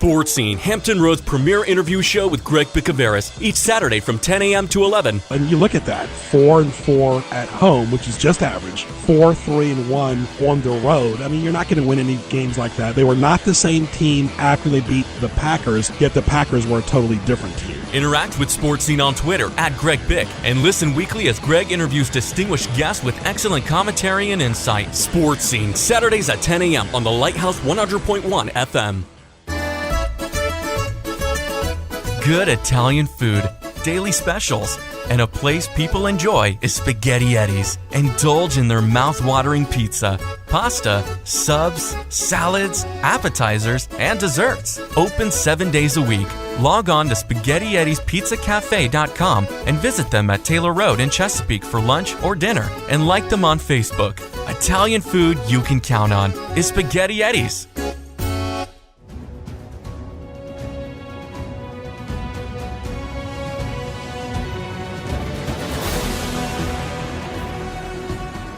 Sports Scene, Hampton Road's premier interview show with Greg Bicouvaris, each Saturday from 10 a.m. to 11. And you look at that, 4-4 at home, which is just average, 4-3-1 on the road. I mean, you're not going to win any games like that. They were not the same team after they beat the Packers, yet the Packers were a totally different team. Interact with Sports Scene on Twitter @GregBic and listen weekly as Greg interviews distinguished guests with excellent commentary and insight. Sports Scene, Saturdays at 10 a.m. on the Lighthouse 100.1 FM. Good Italian food, daily specials, and a place people enjoy is Spaghetti Eddie's. Indulge in their mouth-watering pizza, pasta, subs, salads, appetizers, and desserts. Open 7 days a week. Log on to SpaghettiEddiesPizzaCafe.com and visit them at Taylor Road in Chesapeake for lunch or dinner, and like them on Facebook. Italian food you can count on is Spaghetti Eddie's.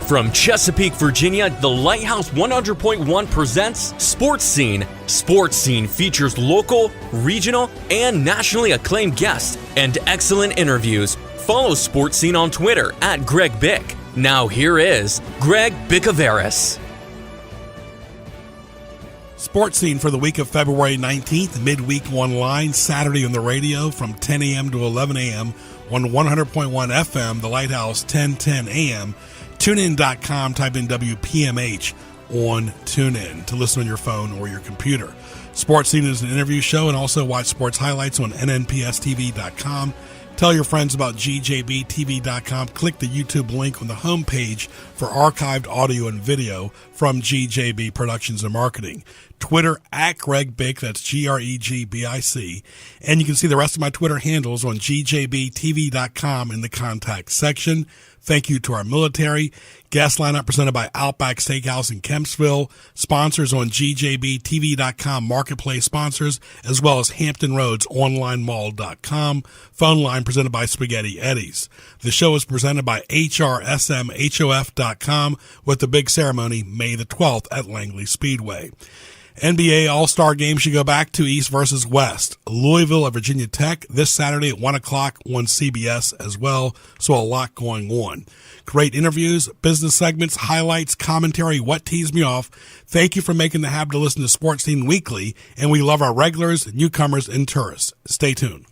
From Chesapeake, Virginia, the Lighthouse 100.1 presents Sports Scene. Sports Scene features local, regional, and nationally acclaimed guests and excellent interviews. Follow Sports Scene on Twitter @GregBic. Now here is Greg Bicouvaris. Sports Scene for the week of February 19th, midweek online, Saturday on the radio from 10 a.m. to 11 a.m. on 100.1 FM, the Lighthouse 1010 a.m., TuneIn.com, type in WPMH on TuneIn to listen on your phone or your computer. Sports Scene is an interview show, and also watch sports highlights on nnpstv.com. Tell your friends about gjbtv.com. Click the YouTube link on the homepage for archived audio and video from GJB Productions and Marketing. Twitter @GregBic, that's GregBic. And you can see the rest of my Twitter handles on gjbtv.com in the contact section. Thank you to our military. Guest lineup presented by Outback Steakhouse in Kempsville. Sponsors on gjbtv.com, marketplace sponsors, as well as Hampton Roads onlinemall.com. Phone line presented by Spaghetti Eddie's. The show is presented by hrsmhof.com with the big ceremony May the 12th at Langley Speedway. NBA All-Star Game should go back to East versus West. Louisville at Virginia Tech this Saturday at 1 o'clock on CBS as well, so a lot going on. Great interviews, business segments, highlights, commentary, what teased me off. Thank you for making the habit to listen to Sports Scene weekly, and we love our regulars, newcomers, and tourists. Stay tuned.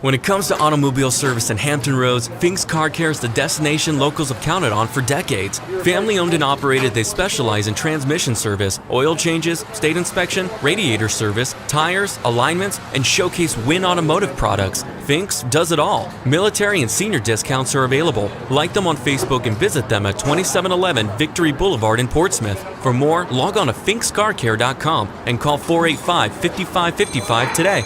When it comes to automobile service in Hampton Roads, Fink's Car Care is the destination locals have counted on for decades. Family owned and operated, they specialize in transmission service, oil changes, state inspection, radiator service, tires, alignments, and showcase Win Automotive products. Fink's does it all. Military and senior discounts are available. Like them on Facebook and visit them at 2711 Victory Boulevard in Portsmouth. For more, log on to finkscarcare.com and call 485-5555 today.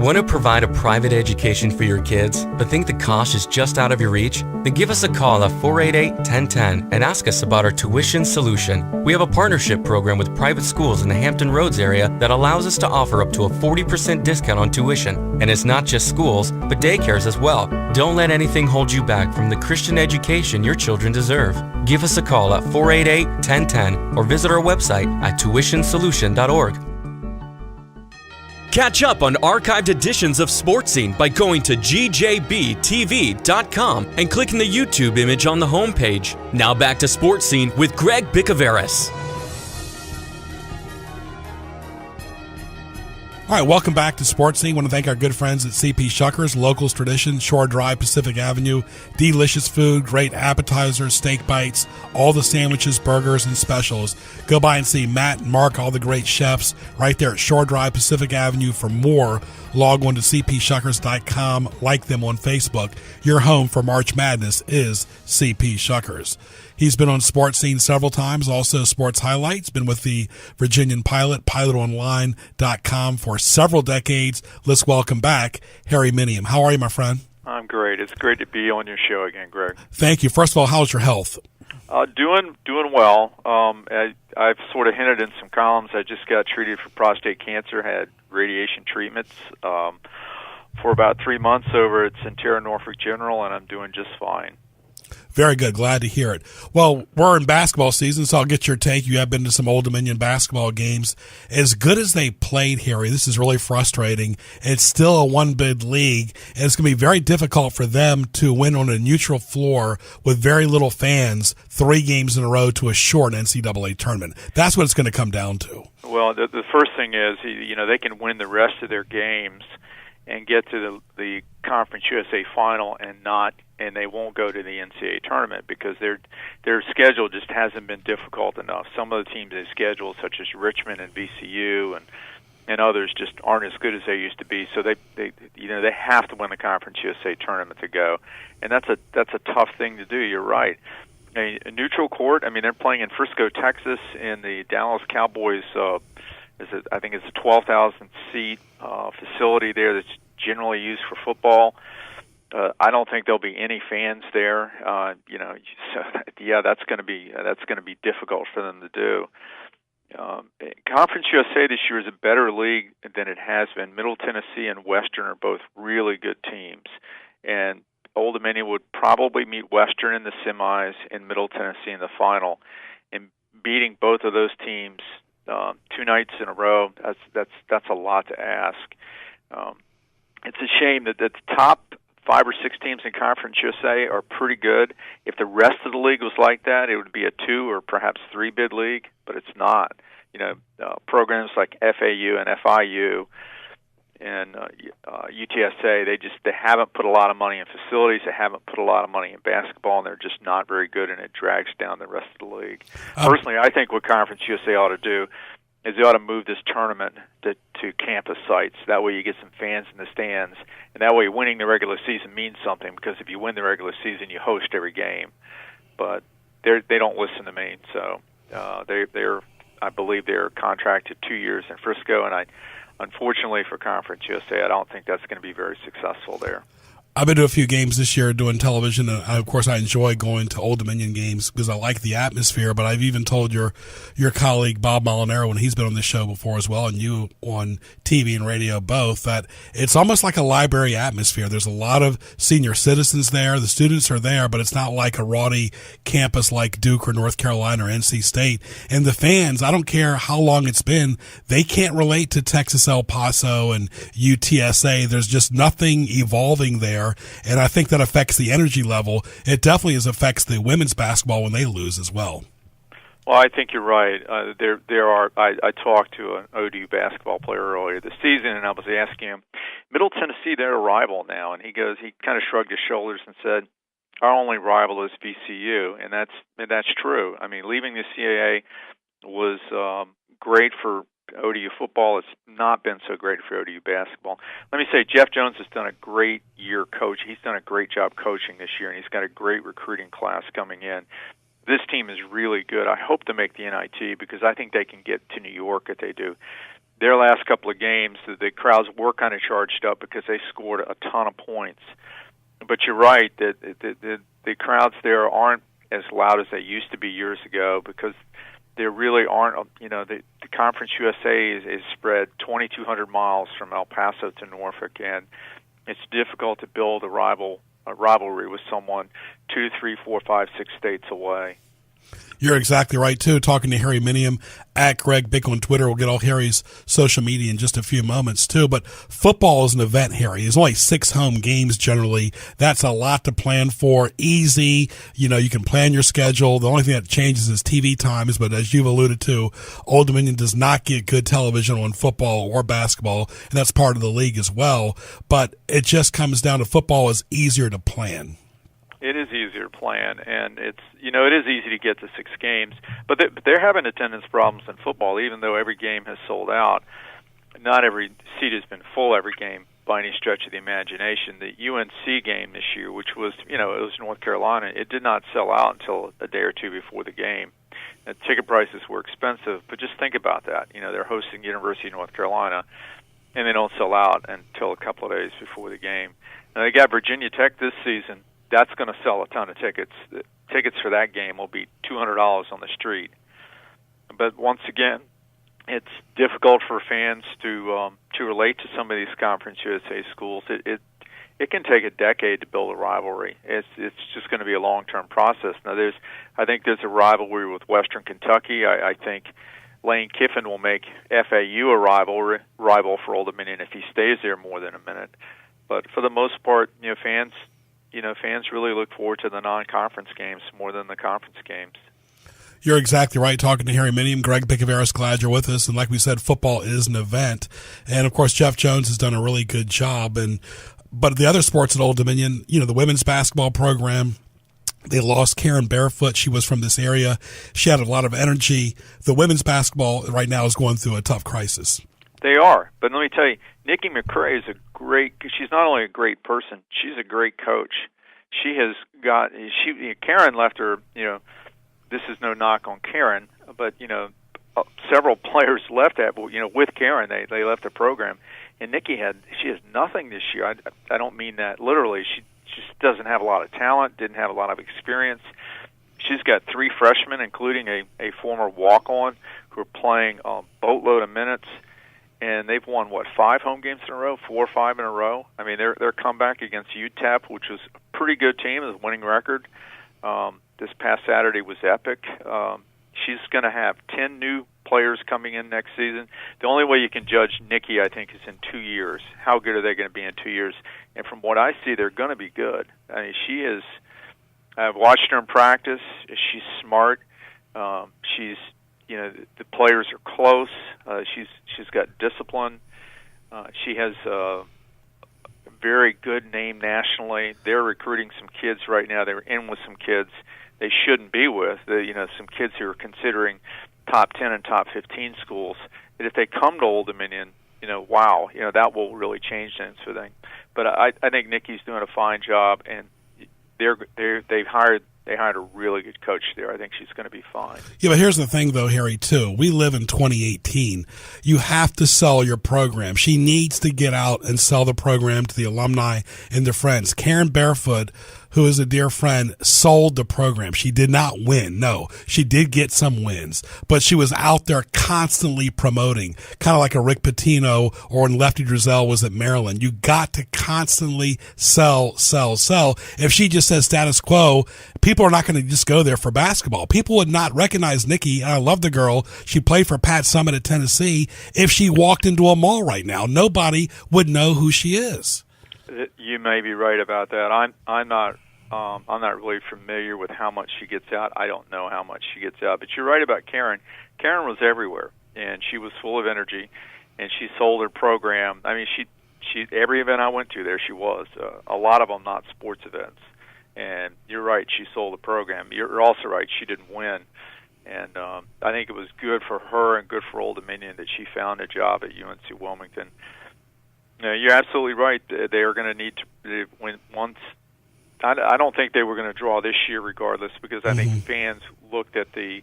Want to provide a private education for your kids, but think the cost is just out of your reach? Then give us a call at 488-1010 and ask us about our tuition solution. We have a partnership program with private schools in the Hampton Roads area that allows us to offer up to a 40% discount on tuition. And it's not just schools, but daycares as well. Don't let anything hold you back from the Christian education your children deserve. Give us a call at 488-1010 or visit our website at tuitionsolution.org. Catch up on archived editions of Sports Scene by going to gjbtv.com and clicking the YouTube image on the homepage. Now back to Sports Scene with Greg Bicouvaris. All right, welcome back to Sports Scene. I want to thank our good friends at CP Shuckers, Locals Tradition, Shore Drive, Pacific Avenue. Delicious food, great appetizers, steak bites, all the sandwiches, burgers, and specials. Go by and see Matt and Mark, all the great chefs, right there at Shore Drive, Pacific Avenue. For more, log on to cpshuckers.com. Like them on Facebook. Your home for March Madness is CP Shuckers. He's been on Sports Scene several times, also Sports Highlights, been with the Virginian Pilot, pilotonline.com for several decades. Let's welcome back Harry Minium. How are you, my friend? I'm great. It's great to be on your show again, Greg. Thank you. First of all, how's your health? Doing well. I've sort of hinted in some columns. I just got treated for prostate cancer, had radiation treatments for about 3 months over at Centera Norfolk General, and I'm doing just fine. Very good. Glad to hear it. Well, we're in basketball season, so I'll get your take. You have been to some Old Dominion basketball games. As good as they played, Harry, this is really frustrating. It's still a one-bid league, and it's going to be very difficult for them to win on a neutral floor with very little fans 3 games in a row to a short NCAA tournament. That's what it's going to come down to. Well, the first thing is, they can win the rest of their games and get to the Conference USA final and they won't go to the NCAA tournament because their schedule just hasn't been difficult enough. Some of the teams they scheduled, such as Richmond and VCU and others, just aren't as good as they used to be. So they have to win the Conference USA tournament to go, and that's a tough thing to do. You're right. A neutral court. I mean, they're playing in Frisco, Texas, in the Dallas Cowboys. I think it's a 12,000 seat facility there that's generally used for football. I don't think there'll be any fans there. That's going to be difficult for them to do. Conference USA this year is a better league than it has been. Middle Tennessee and Western are both really good teams, and Old Dominion would probably meet Western in the semis and Middle Tennessee in the final. And beating both of those teams 2 nights in a row, that's a lot to ask. It's a shame that the top 5 or 6 teams in Conference USA are pretty good. If the rest of the league was like that, it would be a 2 or perhaps 3 bid league, but it's not. Programs like FAU and FIU and UTSA, they haven't put a lot of money in facilities. They haven't put a lot of money in basketball, and they're just not very good, and it drags down the rest of the league. Personally, I think what Conference USA ought to do is they ought to move this tournament to campus sites. That way you get some fans in the stands, and that way winning the regular season means something, because if you win the regular season, you host every game. But they don't listen to me, so I believe they're contracted 2 years in Frisco, and unfortunately for Conference USA, I don't think that's going to be very successful there. I've been to a few games this year doing television, and of course I enjoy going to Old Dominion games because I like the atmosphere, but I've even told your colleague Bob Molinaro, when he's been on this show before as well, and you on TV and radio both, that it's almost like a library atmosphere. There's a lot of senior citizens there. The students are there, but it's not like a rowdy campus like Duke or North Carolina or NC State. And the fans, I don't care how long it's been, they can't relate to Texas El Paso and UTSA. There's just nothing evolving there. And I think that affects the energy level. It definitely affects the women's basketball when they lose as well. Well, I think you're right. I talked to an ODU basketball player earlier this season, and I was asking him, Middle Tennessee, they're a rival now, and he kind of shrugged his shoulders and said, our only rival is VCU, and that's true. I mean, leaving the CAA was great for ODU football. It's not been so great for ODU basketball. Let me say, Jeff Jones has done a great year coaching. He's done a great job coaching this year, and he's got a great recruiting class coming in. This team is really good. I hope to make the NIT because I think they can get to New York if they do. Their last couple of games, the crowds were kind of charged up because they scored a ton of points. But you're right that the crowds there aren't as loud as they used to be years ago because there really aren't, the Conference USA is spread 2,200 miles from El Paso to Norfolk, and it's difficult to build a rivalry with someone 2, 3, 4, 5, 6 states away. You're exactly right, too. Talking to Harry Minium at Greg Bick on Twitter. We'll get all Harry's social media in just a few moments, too. But football is an event, Harry. There's only 6 home games generally. That's a lot to plan for. Easy. You can plan your schedule. The only thing that changes is TV times. But as you've alluded to, Old Dominion does not get good television on football or basketball, and that's part of the league as well. But it just comes down to football is easier to plan. It is easier to plan, and it is easy to get to 6 games. But they're having attendance problems in football, even though every game has sold out. Not every seat has been full every game by any stretch of the imagination. The UNC game this year, which was, it was North Carolina, it did not sell out until a day or two before the game. And ticket prices were expensive, but just think about that. They're hosting University of North Carolina, and they don't sell out until a couple of days before the game. Now, they got Virginia Tech this season. That's going to sell a ton of tickets. The tickets for that game will be $200 on the street. But once again, it's difficult for fans to relate to some of these Conference USA schools. It it can take a decade to build a rivalry. It's just going to be a long-term process. Now, I think there's a rivalry with Western Kentucky. I think Lane Kiffin will make FAU a rival for Old Dominion if he stays there more than a minute. But for the most part, fans really look forward to the non-conference games more than the conference games. You're exactly right. Talking to Harry Minium, Greg Bicouvaris, glad you're with us. And like we said, football is an event. And, of course, Jeff Jones has done a really good job. But the other sports at Old Dominion, the women's basketball program, they lost Karen Barefoot. She was from this area. She had a lot of energy. The women's basketball right now is going through a tough crisis. They are. But let me tell you, Nikki McCrae is she's not only a great person, she's a great coach. Karen left her, this is no knock on Karen, but, several players left that, with Karen, they left the program. And Nikki she has nothing this year. I don't mean that literally. She just doesn't have a lot of talent, didn't have a lot of experience. She's got 3 freshmen, including a former walk-on, who are playing a boatload of minutes. And they've won, 5 home games in a row, 4 or 5 in a row. I mean, their comeback against UTEP, which was a pretty good team, is a winning record. This past Saturday was epic. She's going to have 10 new players coming in next season. The only way you can judge Nikki, I think, is in 2 years. How good are they going to be in 2 years? And from what I see, they're going to be good. I mean, she is. I've watched her in practice. She's smart. She's, the players are close. She's got discipline. She has a very good name nationally. They're recruiting some kids right now. They're in with some kids they shouldn't be with. Some kids who are considering top 10 and top 15 schools. And if they come to Old Dominion, wow, that will really change things for them. But I think Nikki's doing a fine job, and they hired a really good coach there. I think she's going to be fine. Yeah, but here's the thing, though, Harry, too. We live in 2018. You have to sell your program. She needs to get out and sell the program to the alumni and their friends. Karen Barefoot, who is a dear friend, sold the program. She did not win. No, she did get some wins, but she was out there constantly promoting, kind of like a Rick Pitino or when Lefty Drizel was at Maryland. You got to constantly sell. If she just says status quo, people are not going to just go there for basketball. People would not recognize Nikki. I love the girl. She played for Pat Summitt at Tennessee. If she walked into a mall right now, nobody would know who she is. You may be right about that. I'm not really familiar with how much she gets out. I don't know how much she gets out. But you're right about Karen. Karen was everywhere, and she was full of energy, and she sold her program. I mean, she every event I went to there, she was. A lot of them not sports events. And you're right, she sold the program. You're also right, she didn't win. And I think it was good for her and good for Old Dominion that she found a job at UNC Wilmington. You're absolutely right. They are going to need to win once. I don't think they were going to draw this year, regardless, because I think fans looked at they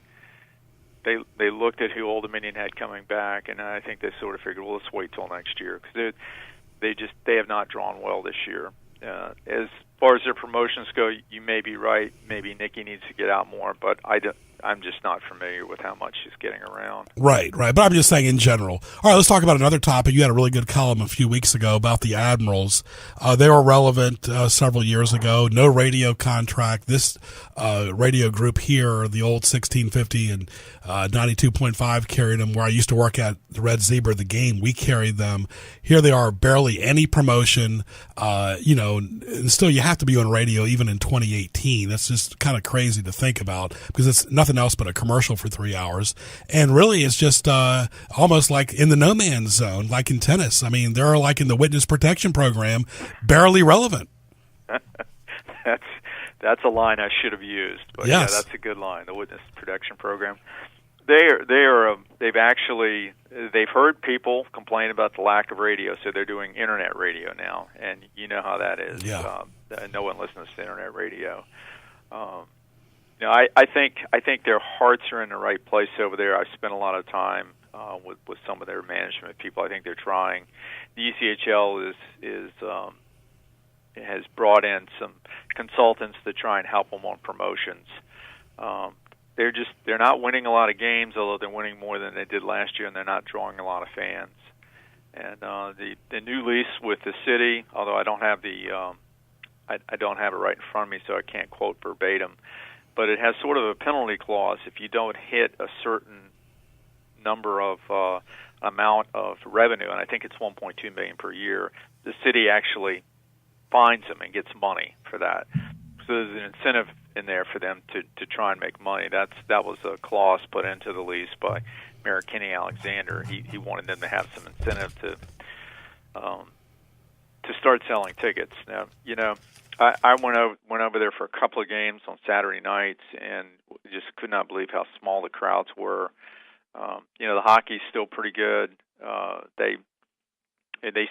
looked at who Old Dominion had coming back, and I think they sort of figured, well, let's wait till next year, because they have not drawn well this year. As far as their promotions go, you may be right. Maybe Nikki needs to get out more, but I'm just not familiar with how much she's getting around. Right. But I'm just saying in general. All right, let's talk about another topic. You had a really good column a few weeks ago about the Admirals. They were relevant several years ago. No radio contract. This radio group here, the old 1650 and 92.5 carried them. Where I used to work at the Red Zebra, the game, we carried them. Here they are, barely any promotion. And still you have to be on radio even in 2018. That's just kind of crazy to think about, because it's nothing else but a commercial for 3 hours. And really it's just almost like in the no man's zone, like in tennis. I mean, they're like in the witness protection program, barely relevant. That's a line I should have used, but yes. Yeah, that's a good line, the witness protection program. They've heard people complain about the lack of radio, so they're doing internet radio now, and you know how that is. Yeah. No one listens to internet radio. I think their hearts are in the right place over there. I've spent a lot of time with some of their management people. I think they're trying. The ECHL has brought in some consultants to try and help them on promotions. They're not winning a lot of games, although they're winning more than they did last year, and they're not drawing a lot of fans. And the new lease with the city, although I don't have I don't have it right in front of me, so I can't quote verbatim, but it has sort of a penalty clause. If you don't hit a certain number of amount of revenue, and I think it's $1.2 million per year, the city actually fines them and gets money for that. So there's an incentive in there for them to try and make money. That was a clause put into the lease by Mayor Kenny Alexander. He wanted them to have some incentive to start selling tickets. Now, I went over there for a couple of games on Saturday nights and just could not believe how small the crowds were. The hockey's still pretty good. They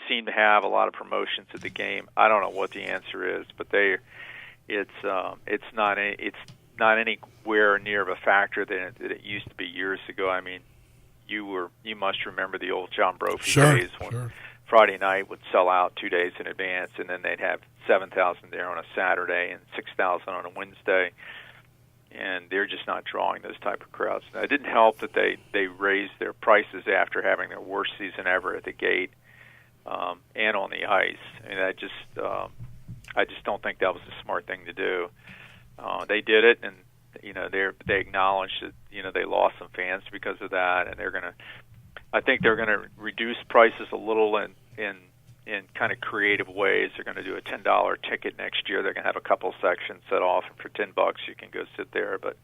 seem to have a lot of promotions at the game. I don't know what the answer is, but it's not anywhere near of a factor that it used to be years ago. I mean, you must remember the old John Brophy days when Friday night would sell out 2 days in advance, and then they'd have 7,000 there on a Saturday and 6,000 on a Wednesday. And they're just not drawing those type of crowds. Now, it didn't help that they raised their prices after having their worst season ever at the gate and on the ice. I mean, I just don't think that was a smart thing to do. They did it, and they acknowledged that they lost some fans because of that, and I think they're gonna reduce prices a little in kind of creative ways. They're going to do a $10 ticket next year. They're going to have a couple sections set off, and for $10 you can go sit there. But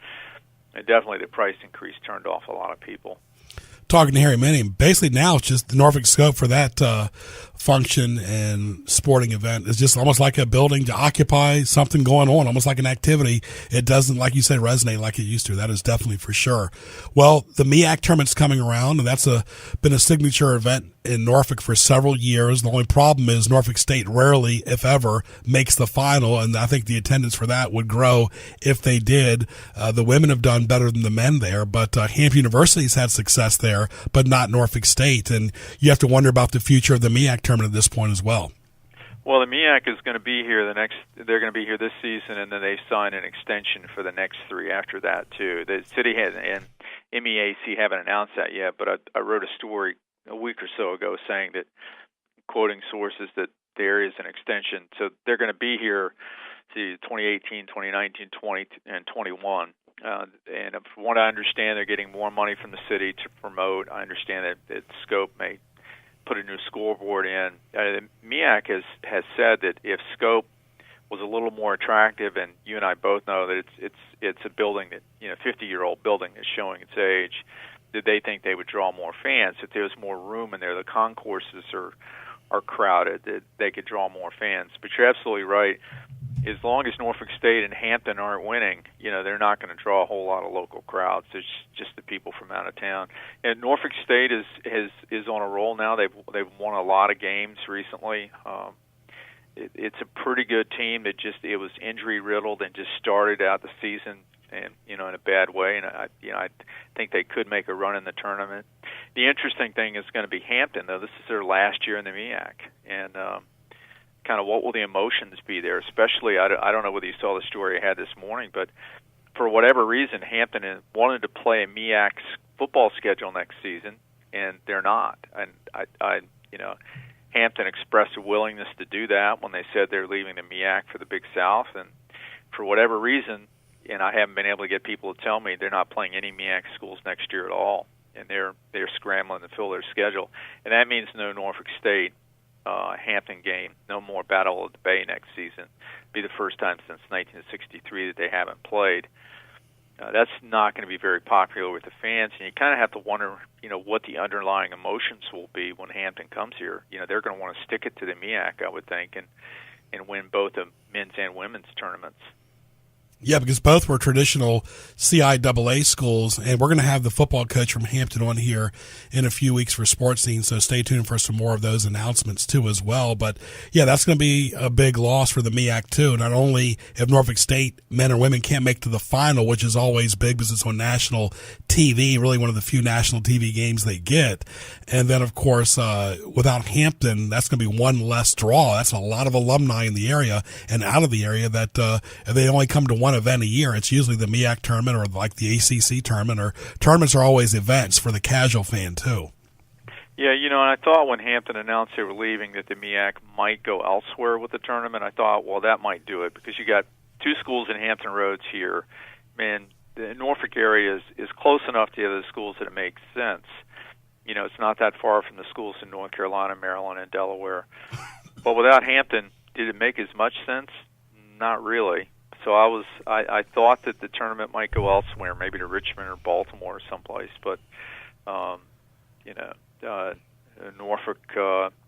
definitely the price increase turned off a lot of people. Talking to Harry Minium, basically now it's just the Norfolk scope for that function and sporting event is just almost like a building to occupy, something going on, almost like an activity. It doesn't, like you said, resonate like it used to. That is definitely for sure. Well, the MEAC tournament's coming around, and that's been a signature event in Norfolk for several years. The only problem is Norfolk State rarely, if ever, makes the final, and I think the attendance for that would grow if they did. The women have done better than the men there, but Hampton University's had success there, but not Norfolk State, and you have to wonder about the future of the MEAC tournament at this point as well. Well, the MEAC is going to be here they're going to be here this season, and then they sign an extension for the next 3 after that too. The city and MEAC haven't announced that yet, but I wrote a story a week or so ago saying that, quoting sources, that there is an extension. So they're going to be here to 2018, 2019, 20, and 21. And from what I understand, they're getting more money from the city to promote. I understand that Scope may put a new scoreboard in. MEAC has said that if Scope was a little more attractive, and you and I both know that it's a building that 50-year-old building is showing its age, that they think they would draw more fans. If there's more room in there, the concourses are crowded, that they could draw more fans. But you're absolutely right. As long as Norfolk State and Hampton aren't winning, they're not going to draw a whole lot of local crowds. It's just the people from out of town. And Norfolk State is on a roll now. They've won a lot of games recently. It's a pretty good team that it was injury riddled and just started out the season and in a bad way. And I think they could make a run in the tournament. The interesting thing is going to be Hampton, though. This is their last year in the MEAC, and kind of what will the emotions be there? Especially, I don't know whether you saw the story I had this morning, but for whatever reason, Hampton wanted to play a MEAC football schedule next season, and they're not. And Hampton expressed a willingness to do that when they said they're leaving the MEAC for the Big South, and for whatever reason, and I haven't been able to get people to tell me, they're not playing any MEAC schools next year at all, and they're scrambling to fill their schedule, and that means no Norfolk State Hampton game, no more Battle of the Bay next season. Be the first time since 1963 that they haven't played. That's not going to be very popular with the fans, and you kind of have to wonder, what the underlying emotions will be when Hampton comes here. They're going to want to stick it to the MEAC, I would think, and win both the men's and women's tournaments. Yeah, because both were traditional CIAA schools, and we're going to have the football coach from Hampton on here in a few weeks for Sports Scene, so stay tuned for some more of those announcements too as well. But yeah, that's going to be a big loss for the MEAC too. Not only if Norfolk State men or women can't make to the final, which is always big because it's on national TV, really one of the few national TV games they get, and then of course without Hampton, that's going to be one less draw. That's a lot of alumni in the area and out of the area that if they only come to one event a year, it's usually the MEAC tournament or like the ACC tournament, or tournaments are always events for the casual fan too. Yeah, and I thought when Hampton announced they were leaving that the MEAC might go elsewhere with the tournament. I thought, well, that might do it because you got two schools in Hampton Roads here, and the Norfolk area is close enough to the other schools that it makes sense. It's not that far from the schools in North Carolina, Maryland, and Delaware. But without Hampton, did it make as much sense? Not really. So I thought that the tournament might go elsewhere, maybe to Richmond or Baltimore or someplace. But Norfolk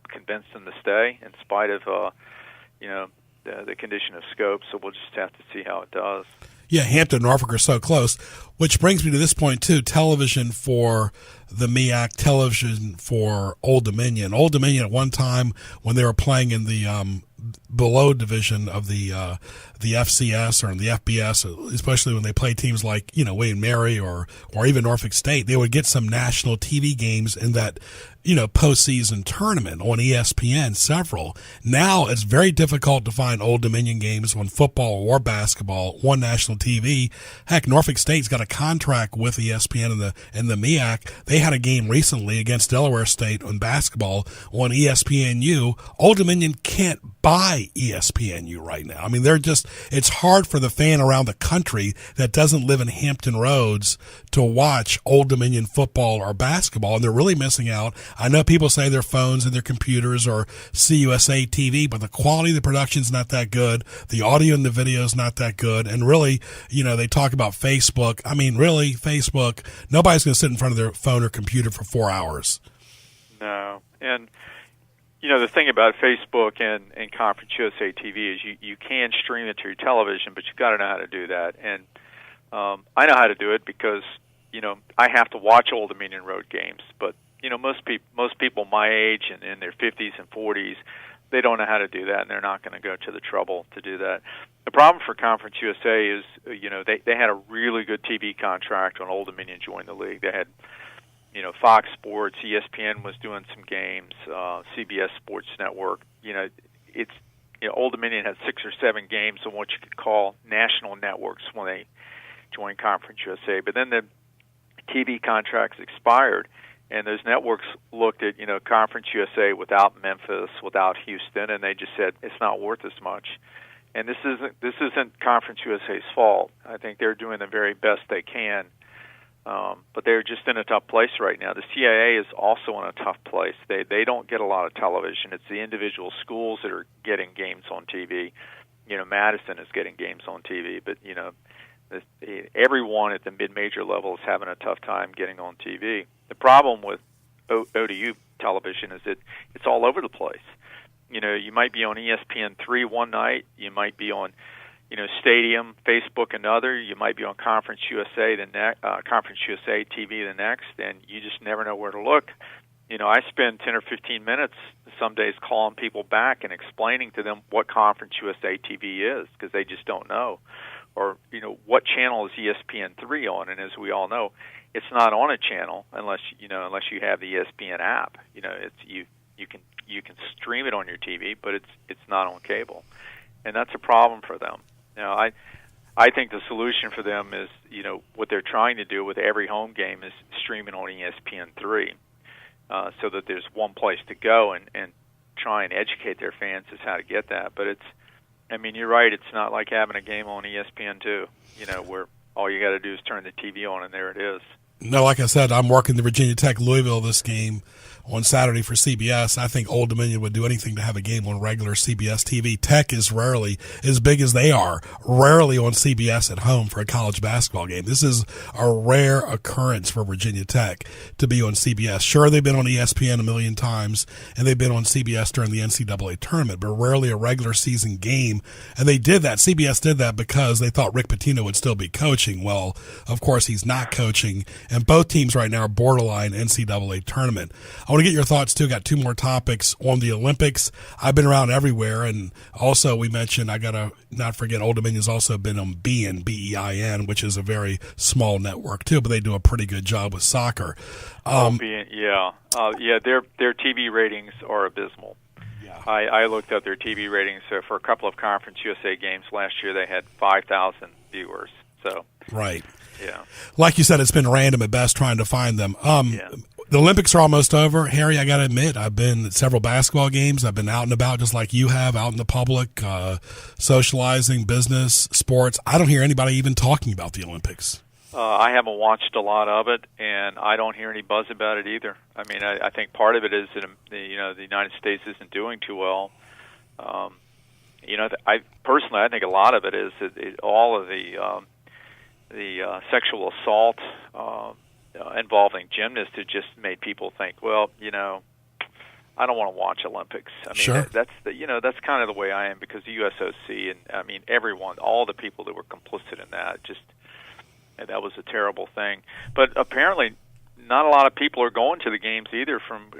convinced them to stay in spite of the condition of scope. So we'll just have to see how it does. Yeah, Hampton and Norfolk are so close, which brings me to this point, too. Television for the MEAC, television for Old Dominion. Old Dominion at one time when they were playing in the below division of the FCS or in the FBS, especially when they play teams like, William Mary or even Norfolk State, they would get some national TV games in that, postseason tournament on ESPN, several. Now it's very difficult to find Old Dominion games on football or basketball on national TV. Heck, Norfolk State's got a contract with ESPN and the MEAC. They had a game recently against Delaware State on basketball on ESPNU. Old Dominion can't buy ESPNU right now. I mean, it's hard for the fan around the country that doesn't live in Hampton Roads to watch Old Dominion football or basketball, and they're really missing out. I know people say their phones and their computers or CUSA TV, but the quality of the production's not that good. The audio and the video is not that good. And really, they talk about Facebook. I mean, really, Facebook, nobody's going to sit in front of their phone or computer for 4 hours. No. And, the thing about Facebook and Conference USA TV is you can stream it to your television, but you've got to know how to do that. And I know how to do it because, I have to watch Old Dominion road games, but most people my age and in their 50s and 40s, they don't know how to do that, and they're not going to go to the trouble to do that. The problem for Conference USA is, they had a really good TV contract when Old Dominion joined the league. They had, Fox Sports, ESPN was doing some games, CBS Sports Network. Old Dominion had 6 or 7 games on what you could call national networks when they joined Conference USA. But then the TV contracts expired, and those networks looked at, Conference USA without Memphis, without Houston, and they just said it's not worth as much. And this isn't Conference USA's fault. I think they're doing the very best they can, but they're just in a tough place right now. The CIA is also in a tough place. They don't get a lot of television. It's the individual schools that are getting games on TV. Madison is getting games on TV, but everyone at the mid-major level is having a tough time getting on TV. The problem with ODU television is that it's all over the place. You might be on ESPN3 one night, you might be on, Stadium, Facebook another, you might be on Conference USA Conference USA TV the next, and you just never know where to look. I spend 10 or 15 minutes some days calling people back and explaining to them what Conference USA TV is because they just don't know. Or, what channel is ESPN3 on? And as we all know, it's not on a channel unless you have the ESPN app. You can stream it on your TV, but it's not on cable, and that's a problem for them. Now, I think the solution for them is what they're trying to do with every home game is streaming on ESPN3, so that there's one place to go and try and educate their fans as how to get that. But you're right. It's not like having a game on ESPN2, where all you got to do is turn the TV on and there it is. No, like I said, I'm working the Virginia Tech Louisville this game on Saturday for CBS. I think Old Dominion would do anything to have a game on regular CBS TV. Tech is rarely, as big as they are, rarely on CBS at home for a college basketball game. This is a rare occurrence for Virginia Tech to be on CBS. Sure, they've been on ESPN a million times, and they've been on CBS during the NCAA tournament, but rarely a regular season game. And they did that. CBS did that because they thought Rick Pitino would still be coaching. Well, of course, he's not coaching, and both teams right now are borderline NCAA tournament. I want to get your thoughts, too. Got 2 more topics on the Olympics. I've been around everywhere, and also we mentioned, I got to not forget, Old Dominion's also been on BEIN, BEIN, which is a very small network, too, but they do a pretty good job with soccer. BEIN, yeah. Their TV ratings are abysmal. Yeah. I looked up their TV ratings. So for a couple of Conference USA games last year, they had 5,000 viewers. So right. Yeah. Like you said, it's been random at best trying to find them. the Olympics are almost over. Harry, I got to admit, I've been at several basketball games. I've been out and about just like you have, out in the public, socializing, business, sports. I don't hear anybody even talking about the Olympics. I haven't watched a lot of it, and I don't hear any buzz about it either. I mean, I think part of it is that the United States isn't doing too well. I personally think a lot of it is that all of the sexual assault involving gymnasts has just made people think, well, I don't want to watch Olympics. I mean, sure. That's kind of the way I am, because the USOC and I mean everyone, all the people that were complicit in that, that was a terrible thing. But apparently, not a lot of people are going to the games either. From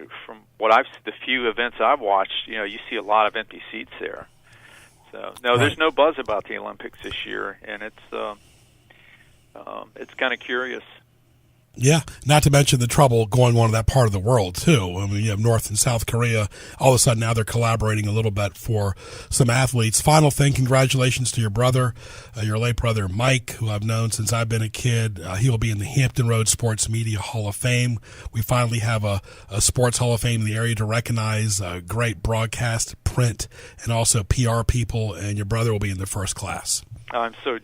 what the few events I've watched, you see a lot of empty seats there. So no, right. There's no buzz about the Olympics this year, and it's kind of curious. Yeah, not to mention the trouble going on in that part of the world, too. I mean, you have North and South Korea. All of a sudden, now they're collaborating a little bit for some athletes. Final thing, congratulations to your brother, your late brother, Mike, who I've known since I've been a kid. He will be in the Hampton Roads Sports Media Hall of Fame. We finally have a Sports Hall of Fame in the area to recognize great broadcast, print, and also PR people, and your brother will be in the first class. I'm so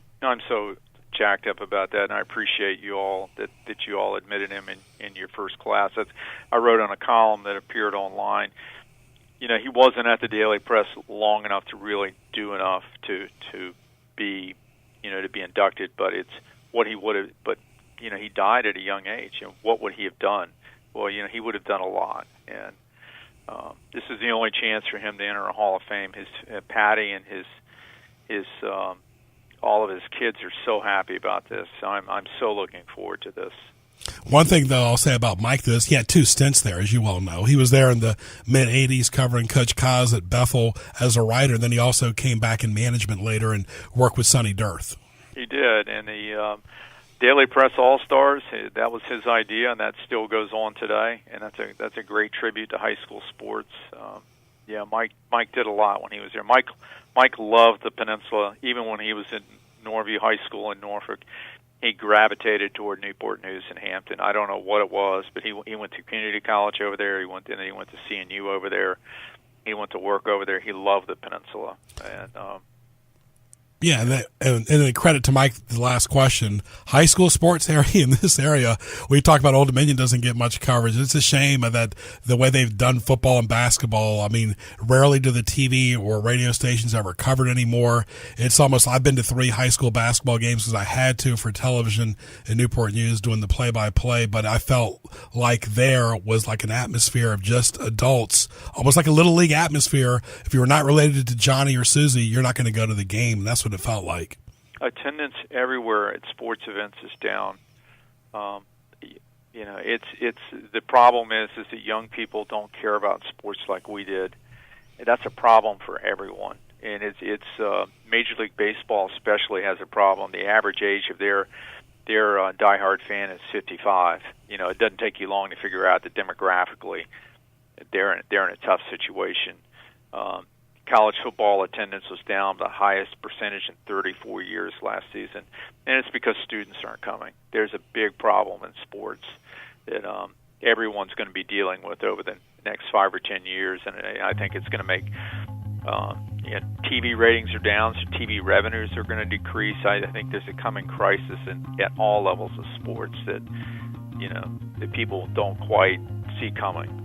jacked up about that, and I appreciate you all that you all admitted him in your first class. I wrote on a column that appeared online. He wasn't at the Daily Press long enough to really do enough to be to be inducted, but it's what he would have. But he died at a young age, and what would he have done? Well, he would have done a lot, and this is the only chance for him to enter a Hall of Fame. His Patty and his all of his kids are so happy about this. So I'm so looking forward to this. One thing, though, I'll say about Mike is he had 2 stints there, as you well know. He was there in the mid-'80s covering Coach Kaz at Bethel as a writer. Then he also came back in management later and worked with Sonny Dirth. He did, and the Daily Press All-Stars, that was his idea, and that still goes on today. And that's a great tribute to high school sports. Mike did a lot when he was there. Mike loved the peninsula. Even when he was in Norview High School in Norfolk, he gravitated toward Newport News and Hampton. I don't know what it was, but he went to community college over there. He went to CNU over there. He went to work over there. He loved the peninsula, and yeah, and then credit to Mike, the last question. High school sports area in this area, we talk about Old Dominion doesn't get much coverage. It's a shame that the way they've done football and basketball, I mean, rarely do the TV or radio stations ever cover it anymore. It's almost, I've been to 3 high school basketball games because I had to for television in Newport News doing the play-by-play, but I felt like there was like an atmosphere of just adults, almost like a little league atmosphere. If you were not related to Johnny or Susie, you're not going to go to the game. And that's what it felt like. Attendance everywhere at sports events is down. It's the problem is that young people don't care about sports like we did. And that's a problem for everyone, and it's Major League Baseball especially has a problem. The average age of their diehard fan is 55. It doesn't take you long to figure out that demographically they're in a tough situation. College football attendance was down the highest percentage in 34 years last season, and it's because students aren't coming. There's a big problem in sports that everyone's going to be dealing with over the next 5 or 10 years, and I think it's going to make TV ratings are down, so TV revenues are going to decrease. I think there's a coming crisis at all levels of sports that people don't quite see coming.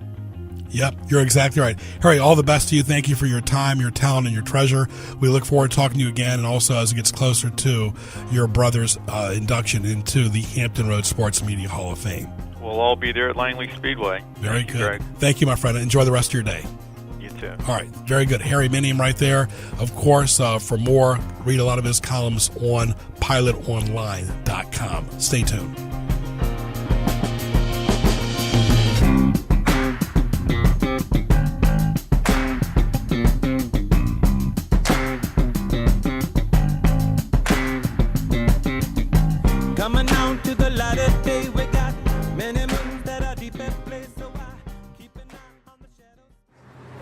Yep, you're exactly right. Harry, all the best to you. Thank you for your time, your talent, and your treasure. We look forward to talking to you again, and also as it gets closer to your brother's induction into the Hampton Roads Sports Media Hall of Fame. We'll all be there at Langley Speedway. Very good. Thank you, my friend. Enjoy the rest of your day. You too. All right, very good. Harry Minium right there. Of course, for more, read a lot of his columns on pilotonline.com. Stay tuned. Coming out to the light of day, we got many moons that are deep in place, so I keep an eye on the shadows.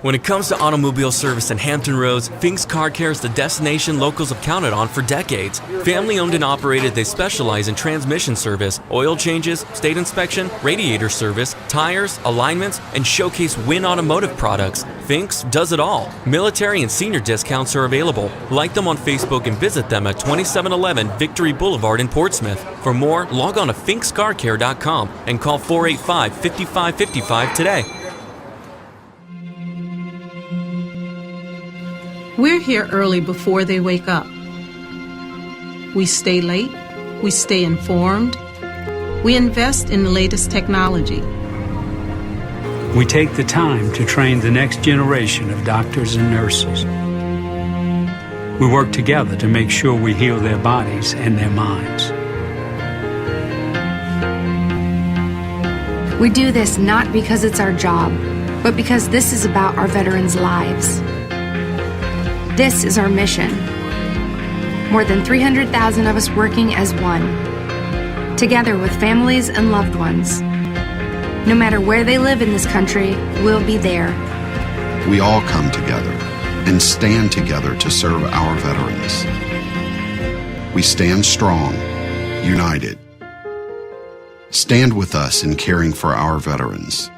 When it comes to automobile service in Hampton Roads, Fink's Car Care is the destination locals have counted on for decades. Family owned and operated, they specialize in transmission service, oil changes, state inspection, radiator service, tires, alignments, and showcase Win Automotive products. Fink's does it all. Military and senior discounts are available. Like them on Facebook and visit them at 2711 Victory Boulevard in Portsmouth. For more, log on to finkscarcare.com and call 485-5555 today. We're here early before they wake up. We stay late. We stay informed. We invest in the latest technology. We take the time to train the next generation of doctors and nurses. We work together to make sure we heal their bodies and their minds. We do this not because it's our job, but because this is about our veterans' lives. This is our mission. More than 300,000 of us working as one, together with families and loved ones. No matter where they live in this country, we'll be there. We all come together and stand together to serve our veterans. We stand strong, united. Stand with us in caring for our veterans.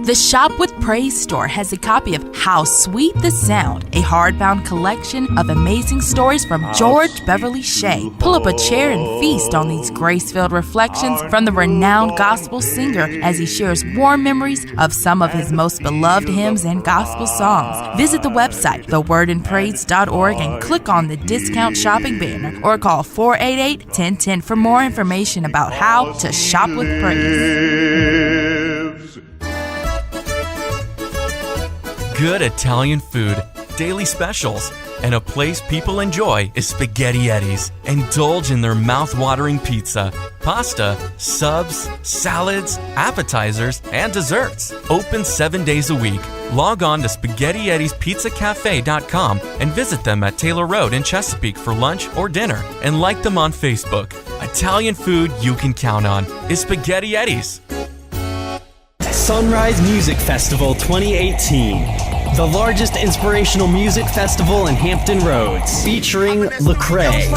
The Shop with Praise store has a copy of How Sweet the Sound, a hardbound collection of amazing stories from George Beverly Shea. Pull up a chair and feast on these grace-filled reflections from the renowned gospel singer as he shares warm memories of some of his most beloved hymns and gospel songs. Visit the website, thewordandpraise.org, and click on the discount shopping banner or call 488-1010 for more information about how to shop with praise. Good Italian food, daily specials, and a place people enjoy is Spaghetti-Etti's. Indulge in their mouth-watering pizza, pasta, subs, salads, appetizers, and desserts. Open 7 days a week. Log on to SpaghettiEtti'sPizzaCafe.com and visit them at Taylor Road in Chesapeake for lunch or dinner, and like them on Facebook. Italian food you can count on is Spaghetti-Etti's. Sunrise Music Festival 2018. The largest inspirational music festival in Hampton Roads, featuring Lecrae,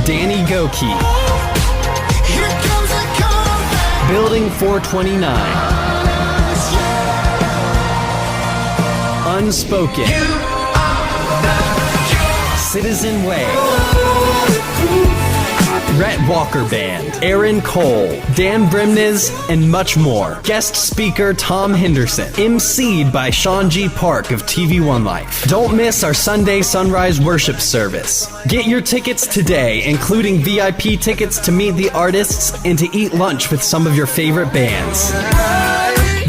Danny Goki, Building 429, Unspoken, Citizen Way, Rhett Walker Band, Aaron Cole, Dan Brimnes, and much more. Guest speaker Tom Henderson, emceed by Sean G. Park of TV One Life. Don't miss our Sunday sunrise worship service. Get your tickets today, including VIP tickets to meet the artists and to eat lunch with some of your favorite bands.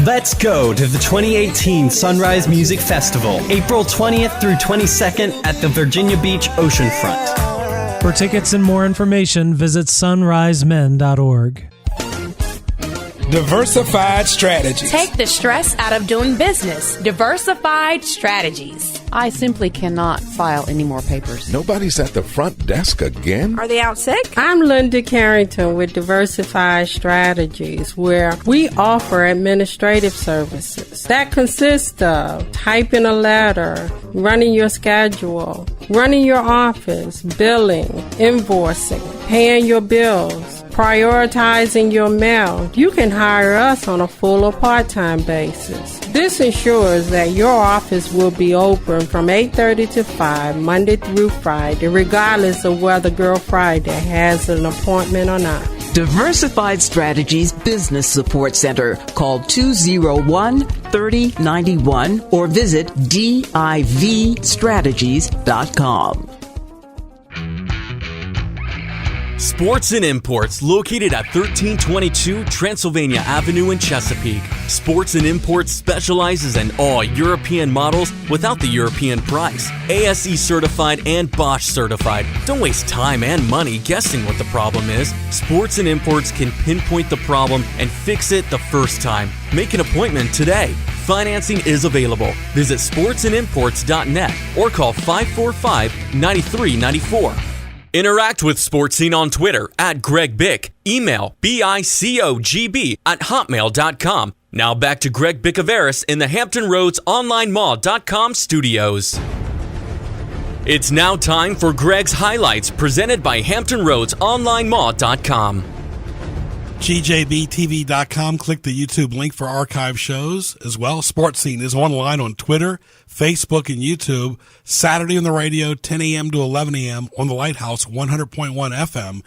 Let's go to the 2018 Sunrise Music Festival, April 20th through 22nd at the Virginia Beach Oceanfront. For tickets and more information, visit sunrisemen.org. Diversified Strategies. Take the stress out of doing business. Diversified Strategies. I simply cannot file any more papers. Nobody's at the front desk again. Are they out sick? I'm Linda Carrington with Diversified Strategies, where we offer administrative services that consist of typing a letter, running your schedule, running your office, billing, invoicing, paying your bills, prioritizing your mail. You can hire us on a full or part-time basis. This ensures that your office will be open from 8:30 to 5, Monday through Friday, regardless of whether Girl Friday has an appointment or not. Diversified Strategies Business Support Center. Call 201-3091 or visit divstrategies.com. Sports and Imports, located at 1322 Transylvania Avenue in Chesapeake. Sports and Imports specializes in all European models without the European price. ASE certified and Bosch certified. Don't waste time and money guessing what the problem is. Sports and Imports can pinpoint the problem and fix it the first time. Make an appointment today. Financing is available. Visit sportsandimports.net or call 545-9394. Interact with Sports Scene on Twitter at Greg Bick. Email BICOGB@hotmail.com. Now back to Greg Bicouvaris in the Hampton Roads OnlineMall.com studios. It's now time for Greg's Highlights, presented by HamptonRoadsOnlineMall.com. GJBTV.com. Click the YouTube link for archive shows as well. Sports Scene is online on Twitter, Facebook, and YouTube. Saturday on the radio, 10 a.m. to 11 a.m. on the Lighthouse, 100.1 FM.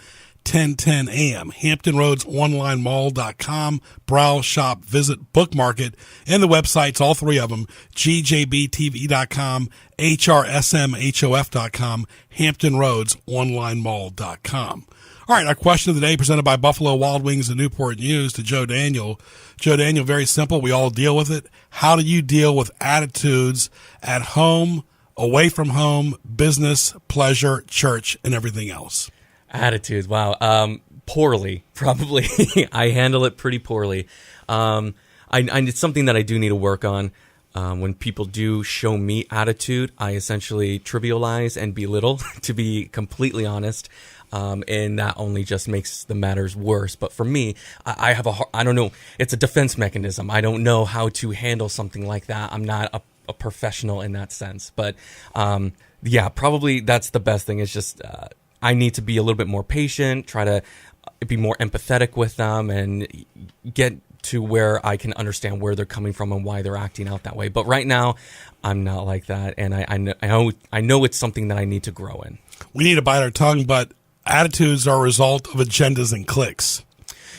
1010 a.m. HamptonRoadsOnlineMall.com. Browse, shop, visit, bookmark it, and the websites, all three of them, GJBTV.com, HRSMHOF.com, HamptonRoadsOnlineMall.com. All right, our question of the day presented by Buffalo Wild Wings and Newport News to Joe Daniel. Joe Daniel, very simple. We all deal with it. How do you deal with attitudes at home, away from home, business, pleasure, church, and everything else? Attitudes, wow. Poorly, probably. I handle it pretty poorly. It's something that I do need to work on. When people do show me attitude, I essentially trivialize and belittle, to be completely honest. And that only just makes the matters worse. But for me, I don't know, it's a defense mechanism. I don't know how to handle something like that. I'm not a professional in that sense. But yeah, probably that's the best thing. Is just I need to be a little bit more patient, try to be more empathetic with them, and get to where I can understand where they're coming from and why they're acting out that way. But right now, I'm not like that, and I know it's something that I need to grow in. We need to bite our tongue, but attitudes are a result of agendas and cliques.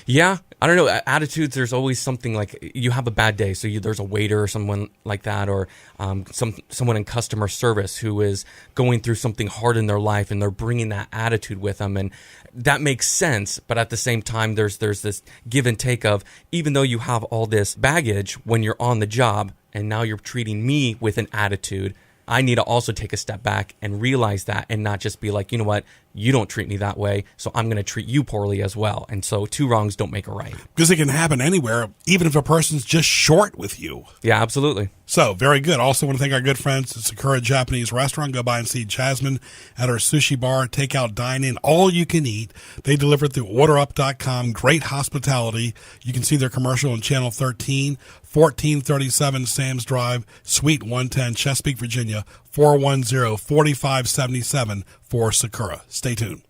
Yeah, I don't know. Attitudes, there's always something like you have a bad day, so there's a waiter or someone like that, or someone in customer service who is going through something hard in their life, and they're bringing that attitude with them, and that makes sense. But at the same time, there's this give and take of, even though you have all this baggage when you're on the job, and now you're treating me with an attitude, I need to also take a step back and realize that, and not just be like, you know what, you don't treat me that way, so I'm going to treat you poorly as well. And so two wrongs don't make a right. Because it can happen anywhere, even if a person's just short with you. Yeah, absolutely. So, very good. Also want to thank our good friends at Sakura Japanese Restaurant. Go by and see Jasmine at her sushi bar, takeout, dine-in, all you can eat. They deliver through orderup.com. Great hospitality. You can see their commercial on Channel 13, 1437 Sam's Drive, Suite 110, Chesapeake, Virginia, 410-4577 for Sakura. Stay tuned.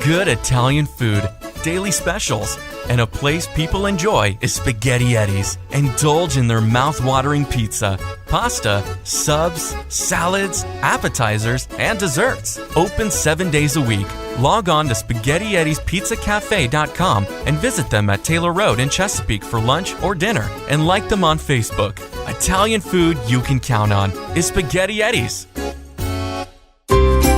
Good Italian food, daily specials, and a place people enjoy is Spaghetti Eddie's. Indulge in their mouth-watering pizza, pasta, subs, salads, appetizers, and desserts. Open 7 days a week. Log on to SpaghettiEddiesPizzaCafe.com and visit them at Taylor Road in Chesapeake for lunch or dinner, and like them on Facebook. Italian food you can count on is Spaghetti Eddie's.